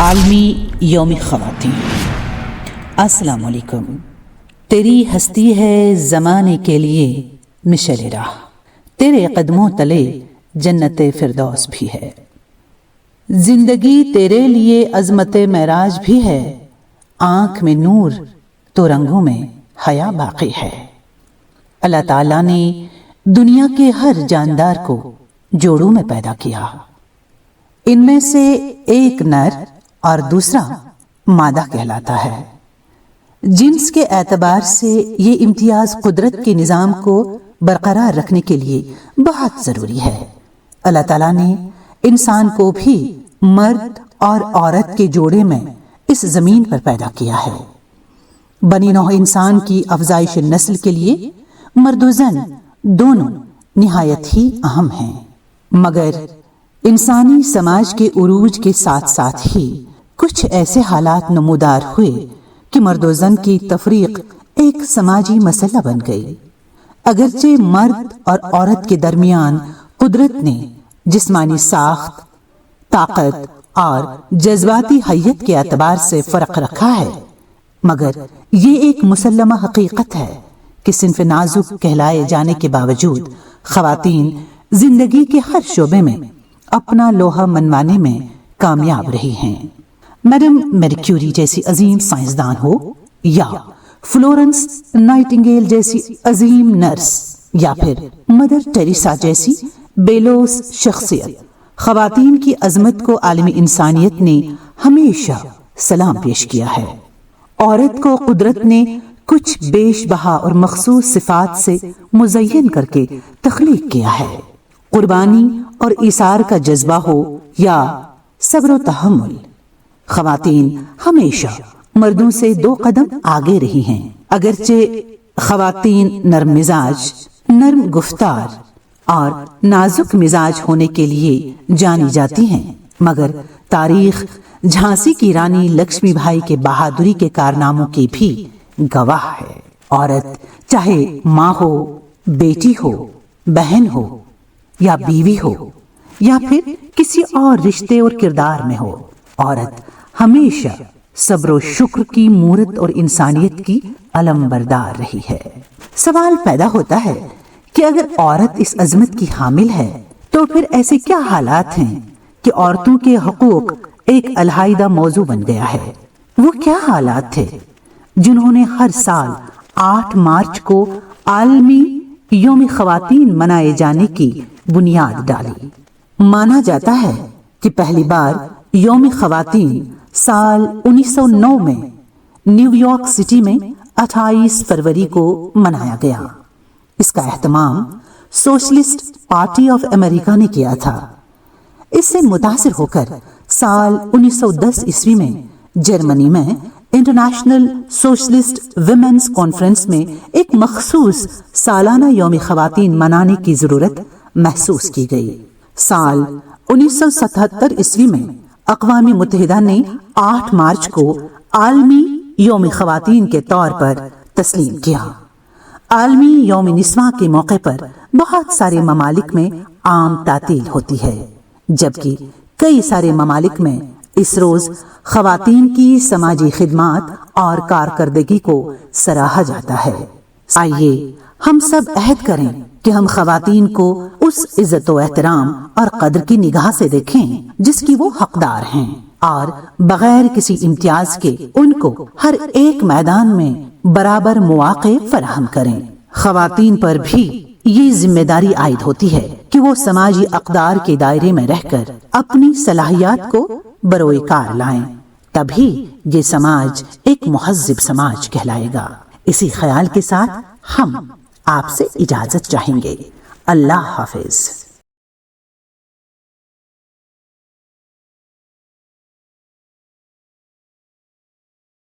عالمی یوم خواتین۔ السلام علیکم۔ تیری ہستی ہے زمانے کے لیے مشعل راہ، تیرے قدموں تلے جنت فردوس بھی ہے۔ زندگی تیرے لیے عظمت معراج بھی ہے، آنکھ میں نور تو رنگوں میں حیا باقی ہے۔ اللہ تعالیٰ نے دنیا کے ہر جاندار کو جوڑوں میں پیدا کیا، ان میں سے ایک نر اور دوسرا مادہ کہلاتا ہے۔ جنس کے اعتبار سے یہ امتیاز قدرت کے نظام کو برقرار رکھنے کے لیے بہت ضروری ہے۔ اللہ تعالیٰ نے انسان کو بھی مرد اور عورت کے جوڑے میں اس زمین پر پیدا کیا ہے۔ بنی نوع انسان کی افزائش نسل کے لیے مرد و زن دونوں نہایت ہی اہم ہیں، مگر انسانی سماج کے عروج کے ساتھ ساتھ ہی کچھ ایسے حالات نمودار ہوئے کہ مرد و زن کی تفریق ایک سماجی مسئلہ بن گئی۔ اگرچہ مرد اور عورت کے درمیان قدرت نے جسمانی ساخت، طاقت اور جذباتی حیت کے اعتبار سے فرق رکھا ہے، مگر یہ ایک مسلمہ حقیقت ہے کہ صنف نازک کہلائے جانے کے باوجود خواتین زندگی کے ہر شعبے میں اپنا لوہا منوانے میں کامیاب رہی ہیں۔ میڈم میری کیوری جیسی عظیم سائنسدان ہو، یا فلورنس نائٹنگیل جیسی عظیم نرس، یا پھر مدر ٹیریسا جیسی بیلوس شخصیت، خواتین کی عظمت کو عالمی انسانیت نے ہمیشہ سلام پیش کیا ہے۔ عورت کو قدرت نے کچھ بیش بہا اور مخصوص صفات سے مزین کر کے تخلیق کیا ہے۔ قربانی اور ایثار کا جذبہ ہو یا صبر و تحمل، خواتین ہمیشہ مردوں سے 2 قدم آگے رہی ہیں۔ اگرچہ خواتین نرم مزاج، نرم گفتار اور نازک مزاج ہونے کے لیے جانی جاتی ہیں، مگر تاریخ جھانسی کی رانی لکشمی بائی کے بہادری کے کارناموں کی بھی گواہ ہے۔ عورت چاہے ماں ہو، بیٹی ہو، بہن ہو یا بیوی ہو، یا پھر کسی اور رشتے اور کردار میں ہو، عورت ہمیشہ صبر و شکر کی مورت اور انسانیت کی علم بردار رہی ہے۔ سوال پیدا ہوتا ہے کہ اگر عورت اس عظمت کی حامل ہے تو پھر ایسے کیا حالات ہیں کہ عورتوں کے حقوق ایک علیحدہ موضوع بن گیا ہے؟ وہ کیا حالات تھے جنہوں نے ہر سال 8 مارچ کو عالمی یوم خواتین منائے جانے کی بنیاد ڈالی؟ مانا جاتا ہے کہ پہلی بار یوم خواتین سال 1909 میں نیو یارک سٹی میں 28 فروری کو منایا گیا۔ اس کا اہتمام سوشلسٹ پارٹی آف امریکہ نے کیا تھا۔ اس سے متاثر ہو کر سال 1910 عیسوی میں جرمنی میں انٹرنیشنل سوشلسٹ ویمنز کانفرنس میں ایک مخصوص سالانہ یوم خواتین منانے کی ضرورت محسوس کی گئی۔ سال 1977 عیسوی میں اقوام متحدہ نے 8 مارچ کو عالمی یوم خواتین کے طور پر تسلیم کیا۔ عالمی یوم نسواں کے موقع پر بہت سارے ممالک میں عام تعطیل ہوتی ہے، جبکہ کئی سارے ممالک میں اس روز خواتین کی سماجی خدمات اور کارکردگی کو سراہا جاتا ہے۔ آئیے ہم سب عہد کریں کہ ہم خواتین کو اس عزت و احترام اور قدر کی نگاہ سے دیکھیں جس کی وہ حقدار ہیں، اور بغیر کسی امتیاز کے ان کو ہر ایک میدان میں برابر مواقع فراہم کریں۔ خواتین پر بھی یہ ذمہ داری عائد ہوتی ہے کہ وہ سماجی اقدار کے دائرے میں رہ کر اپنی صلاحیات کو بروئے کار لائیں، تبھی یہ سماج ایک مہذب سماج کہلائے گا۔ اسی خیال کے ساتھ ہم آپ سے اجازت چاہیں گے۔ اللہ حافظ۔